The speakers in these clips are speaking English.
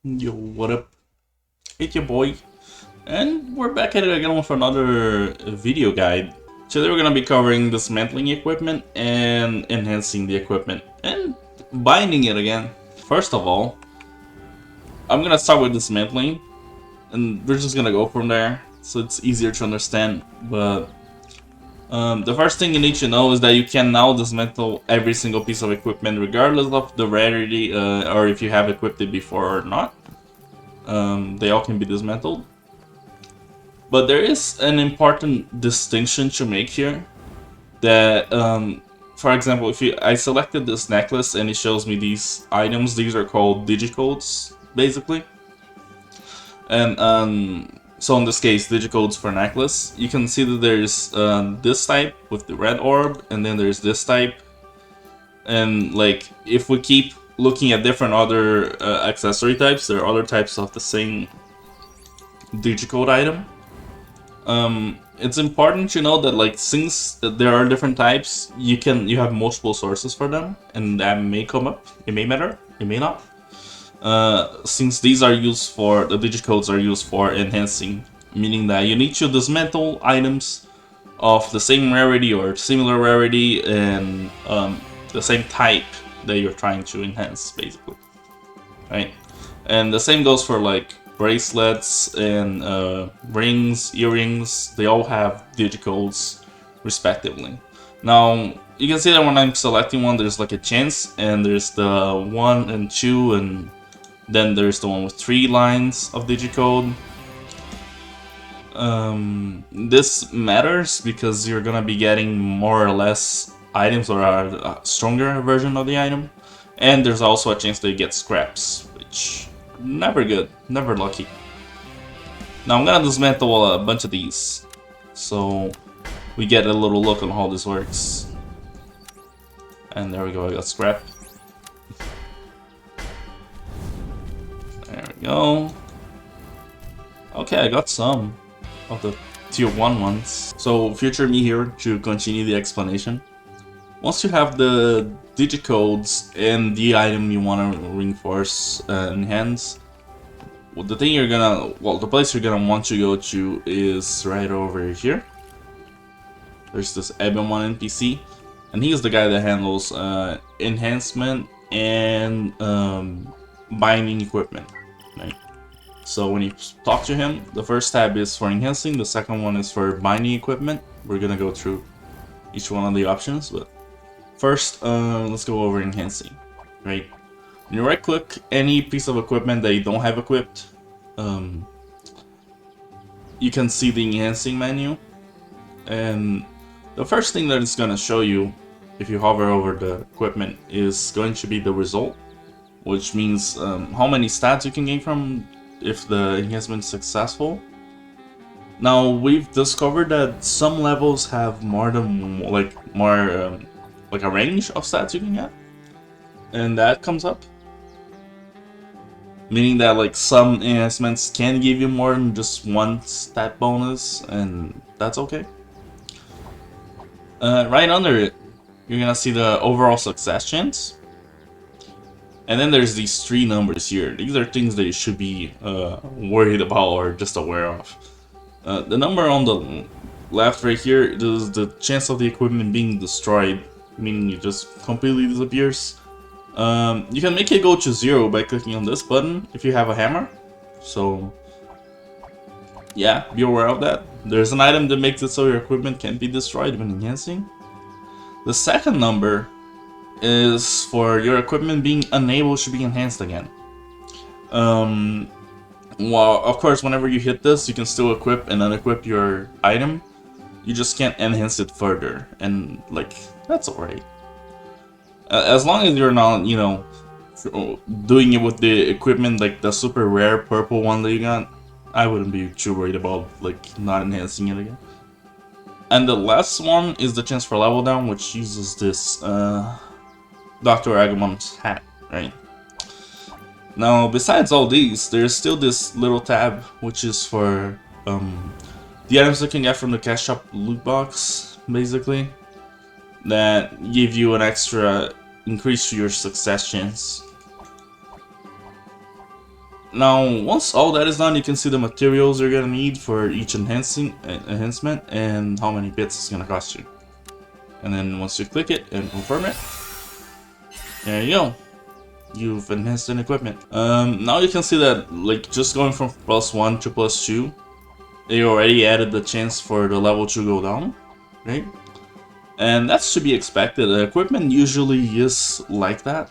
Yo, what up? It's your boy, and we're back at it again with another video guide. Today we're gonna be covering dismantling equipment and enhancing the equipment and binding it again. First of all, I'm gonna start with dismantling, and we're just gonna go from there, so it's easier to understand. But the first thing you need to know is that you can now dismantle every single piece of equipment, regardless of the rarity or if you have equipped it before or not. They all can be dismantled. But there is an important distinction to make here. That, for example, if I selected this necklace and it shows me these items, these are called digicodes, basically. And so in this case, digicodes for necklace, you can see that there's this type with the red orb, and then there's this type. And like, if we keep looking at different other accessory types, there are other types of the same digicode item. It's important to know that, like, since there are different types, you have multiple sources for them, and that may come up. It may matter. It may not. Since these are used for the digicodes are used for enhancing, meaning that you need to dismantle items of the same rarity or similar rarity and the same type that you're trying to enhance, basically, right? And the same goes for like bracelets and rings, earrings. They all have digicodes respectively. Now you can see that when I'm selecting one, there's like a chance, and there's the 1 and 2, and then there's the one with 3 lines of digicode. This matters because you're gonna be getting more or less items or a stronger version of the item, and there's also a chance that you get scraps, which never good, never lucky. Now I'm gonna dismantle a bunch of these, so we get a little look on how this works. And there we go, I got scrap. There we go. Okay, I got some of the tier 1 ones. So future me here to continue the explanation. Once you have the digicodes and the item you want to reinforce in hands, the thing you're gonna, the place you're gonna want to go to is right over here. There's this Ebon NPC, and he's the guy that handles enhancement and binding equipment, right? So when you talk to him, the first tab is for enhancing, the second one is for binding equipment. We're gonna go through each one of the options, but first, let's go over enhancing, right? When you right click any piece of equipment that you don't have equipped, you can see the enhancing menu, and the first thing that it's going to show you if you hover over the equipment is going to be the result, which means how many stats you can gain from if the enhancement is successful. Now we've discovered that some levels have more than like a range of stats you can get, and that comes up, meaning that like some enhancements can give you more than just one stat bonus, and that's okay. Right under it, you're gonna see the overall success chance, and then there's these 3 numbers here. These are things that you should be worried about or just aware of. The number on the left right here is the chance of the equipment being destroyed, meaning it just completely disappears. You can make it go to 0 by clicking on this button if you have a hammer. So yeah, be aware of that. There's an item that makes it so your equipment can't be destroyed when enhancing. The second number is for your equipment being unable to be enhanced again. Well, of course, whenever you hit this, you can still equip and unequip your item. You just can't enhance it further, and like, that's alright. As long as you're not, you know, doing it with the equipment like the super rare purple one that you got, I wouldn't be too worried about like not enhancing it again. And the last one is the chance for level down, which uses this Dr. Agamon's hat, right? Now, besides all these, there's still this little tab, which is for the items you can get from the cash shop loot box, basically, that give you an extra increase to your success chance. Now, once all that is done, you can see the materials you're gonna need for each enhancement and how many bits it's gonna cost you. And then once you click it and confirm it, there you go. You've enhanced an equipment. Now you can see that, like, just going from +1 to +2, they already added the chance for the level to go down, right? And that's to be expected. The equipment usually is like that.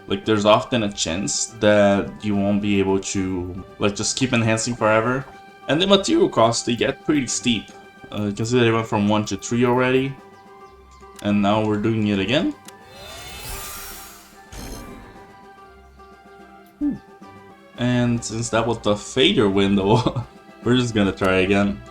Like, there's often a chance that you won't be able to, like, just keep enhancing forever. And the material costs, they get pretty steep. You can see that it went from 1 to 3 already. And now we're doing it again. And since that was the fader window, we're just gonna try again.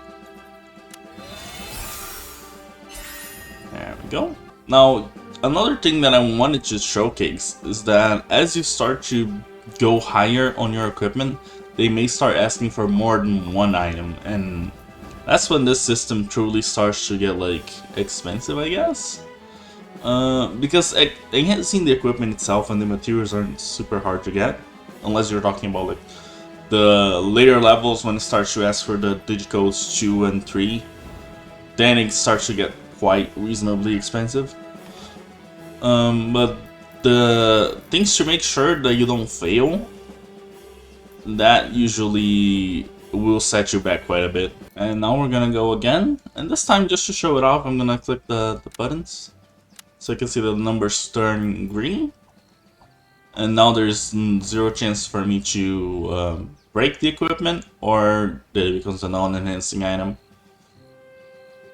There we go. Now, another thing that I wanted to showcase is that as you start to go higher on your equipment, they may start asking for more than one item, and that's when this system truly starts to get, like, expensive, I guess. Because enhancing the equipment itself and the materials aren't super hard to get, unless you're talking about, like, the later levels when it starts to ask for the Digicodes 2 and 3, then it starts to get quite reasonably expensive. But the things to make sure that you don't fail, that usually will set you back quite a bit. And now we're gonna go again, and this time, just to show it off, I'm gonna click the buttons so you can see the numbers turn green. And now there's zero chance for me to break the equipment or that it becomes a non-enhancing item.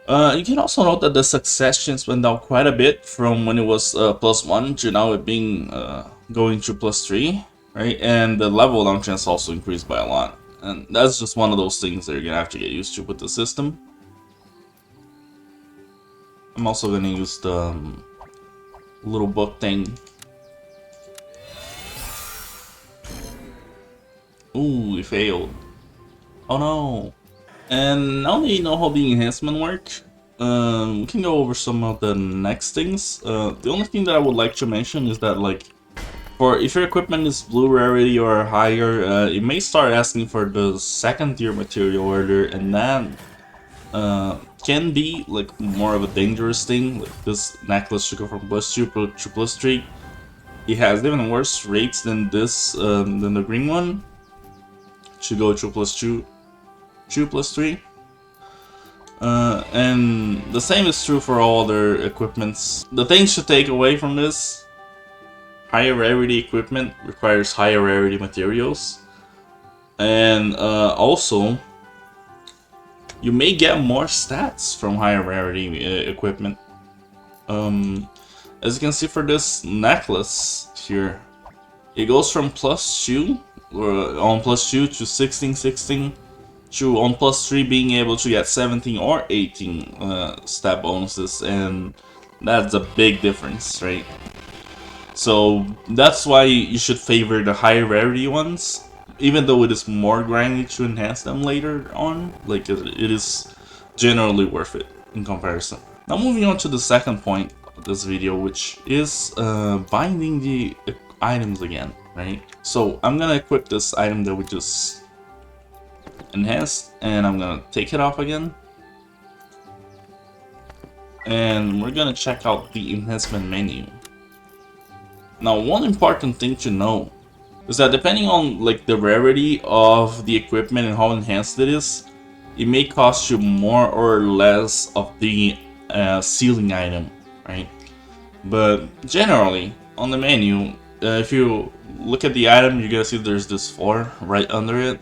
You can also note that the success chance went down quite a bit from when it was +1 to now it being going to +3, right? And the level down chance also increased by a lot. And that's just one of those things that you're gonna have to get used to with the system. I'm also gonna use the little book thing. Ooh, we failed. Oh no. And now that you know how the enhancement works, we can go over some of the next things. The only thing that I would like to mention is that, like, if your equipment is blue rarity or higher, it may start asking for the second tier material order, and that can be, like, more of a dangerous thing. Like, this necklace should go from +2 to +3. It has even worse rates than this, than the green one. Should go to +2 to +3. And the same is true for all other equipments. The things to take away from this: higher rarity equipment requires higher rarity materials, and also you may get more stats from higher rarity equipment. As you can see for this necklace here, it goes from +2 on +2 to 16, 16. To on +3 being able to get 17 or 18 stat bonuses, and that's a big difference, right? So that's why you should favor the high rarity ones, even though it is more grindy to enhance them later on. Like, it is generally worth it in comparison. Now moving on to the second point of this video, which is binding the items again, right? So I'm gonna equip this item that we just enhanced, and I'm gonna take it off again, and we're gonna check out the enhancement menu. Now, one important thing to know is that depending on, like, the rarity of the equipment and how enhanced it is, it may cost you more or less of the ceiling item, right? But generally on the menu, if you look at the item, you're gonna see there's this 4 right under it,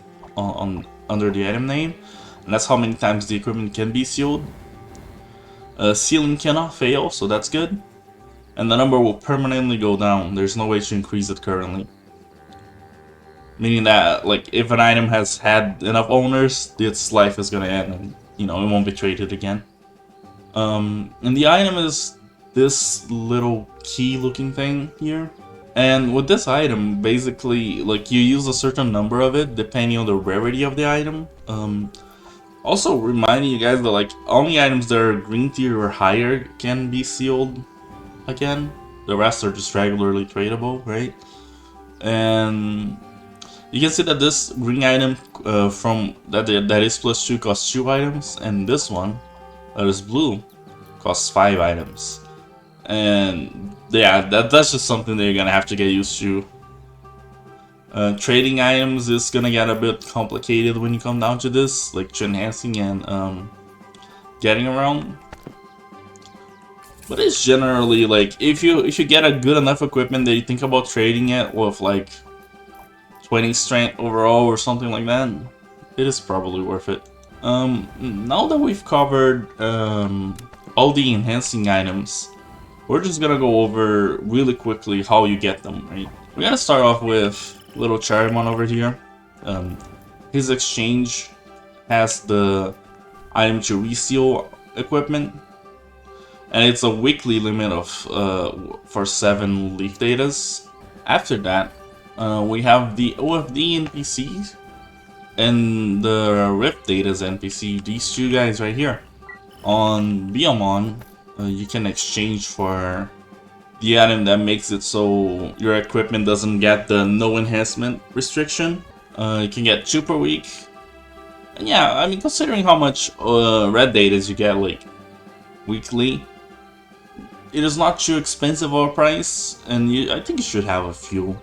under the item name, and that's how many times the equipment can be sealed. Sealing cannot fail, so that's good. And the number will permanently go down. There's no way to increase it currently. Meaning that, like, if an item has had enough owners, its life is gonna end and, you know, it won't be traded again. And the item is this little key looking thing here. And with this item, basically, like, you use a certain number of it depending on the rarity of the item. Also reminding you guys that, like, only items that are green tier or higher can be sealed again. The rest are just regularly tradable, right? And You can see that this green item from that is +2 costs 2 items, and this one that is blue costs 5 items. And yeah, that's just something that you're gonna have to get used to. Trading items is gonna get a bit complicated when you come down to this, like to enhancing and getting around. But it's generally like if you get a good enough equipment that you think about trading it with like 20 strength overall or something like that, it is probably worth it. Now that we've covered all the enhancing items, we're just gonna go over really quickly how you get them, right? We're gonna start off with little Charimon over here. His exchange has the item to reseal equipment, and it's a weekly limit of for 7 leaf datas. After that, we have the OFD NPC and the Rift Data's NPC, these two guys right here. On Biomon, you can exchange for the item that makes it so your equipment doesn't get the no enhancement restriction. You can get 2 per week. And yeah, I mean, considering how much red datas you get like weekly, it is not too expensive of a price, and I think you should have a few.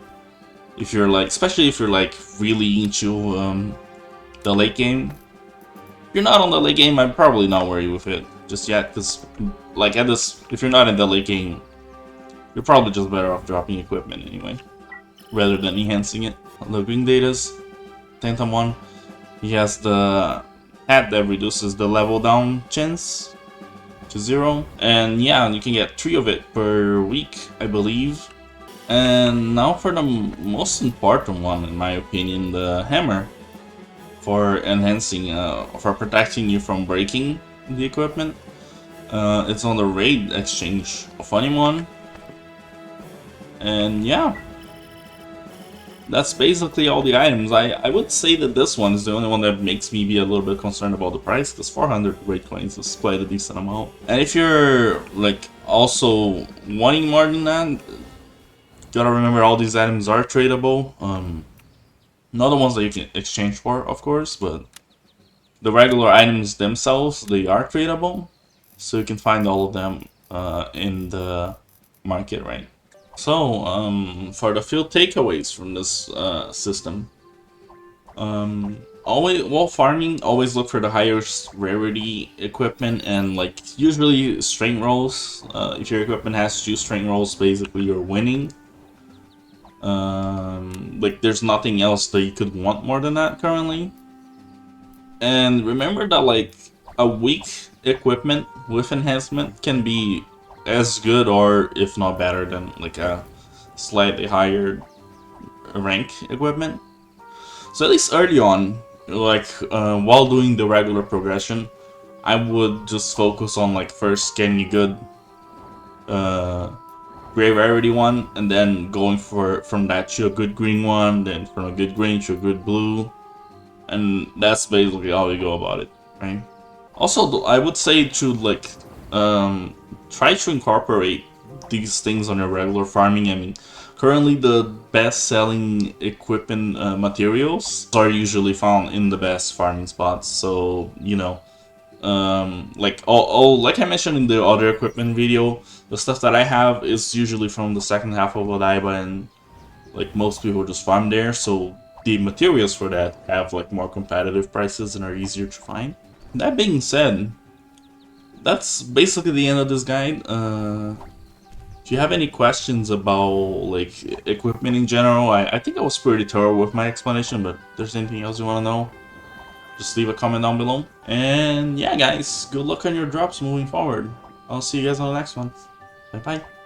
If you're like, especially if you're like really into the late game. If you're not on the late game, I'd probably not worry with it just yet, because like at this, if you're not in the late game, you're probably just better off dropping equipment anyway, rather than enhancing it. The green datas, Tentamon, he has the hat that reduces the level down chance to 0, and yeah, you can get 3 of it per week, I believe. And now for the most important one, in my opinion, the hammer, for enhancing, for protecting you from breaking the equipment. It's on the raid exchange of Funimon. And yeah, that's basically all the items. I would say that this one is the only one that makes me be a little bit concerned about the price, because 400 raid coins is quite a decent amount. And if you're like also wanting more than that, gotta remember all these items are tradable. Not the ones that you can exchange for, of course, but the regular items themselves, they are tradable. So you can find all of them in the market, right? So, for the few takeaways from this system, while farming, always look for the highest rarity equipment, and like usually strength rolls. If your equipment has 2 strength rolls, basically you're winning. Like there's nothing else that you could want more than that currently. And remember that like a weak equipment with enhancement can be as good, or if not better, than like a slightly higher rank equipment. So at least early on, like while doing the regular progression, I would just focus on like first getting a good gray rarity one, and then going from that to a good green one, then from a good green to a good blue, and that's basically how you go about it, right? Also, I would say to like try to incorporate these things on your regular farming. I mean, currently the best-selling equipment materials are usually found in the best farming spots. So you know, like like I mentioned in the other equipment video, the stuff that I have is usually from the second half of Odaiba, and like most people just farm there. So the materials for that have like more competitive prices and are easier to find. That being said, that's basically the end of this guide. If you have any questions about like equipment in general, I think I was pretty thorough with my explanation, but if there's anything else you want to know, just leave a comment down below. And yeah guys, good luck on your drops moving forward. I'll see you guys on the next one. Bye bye.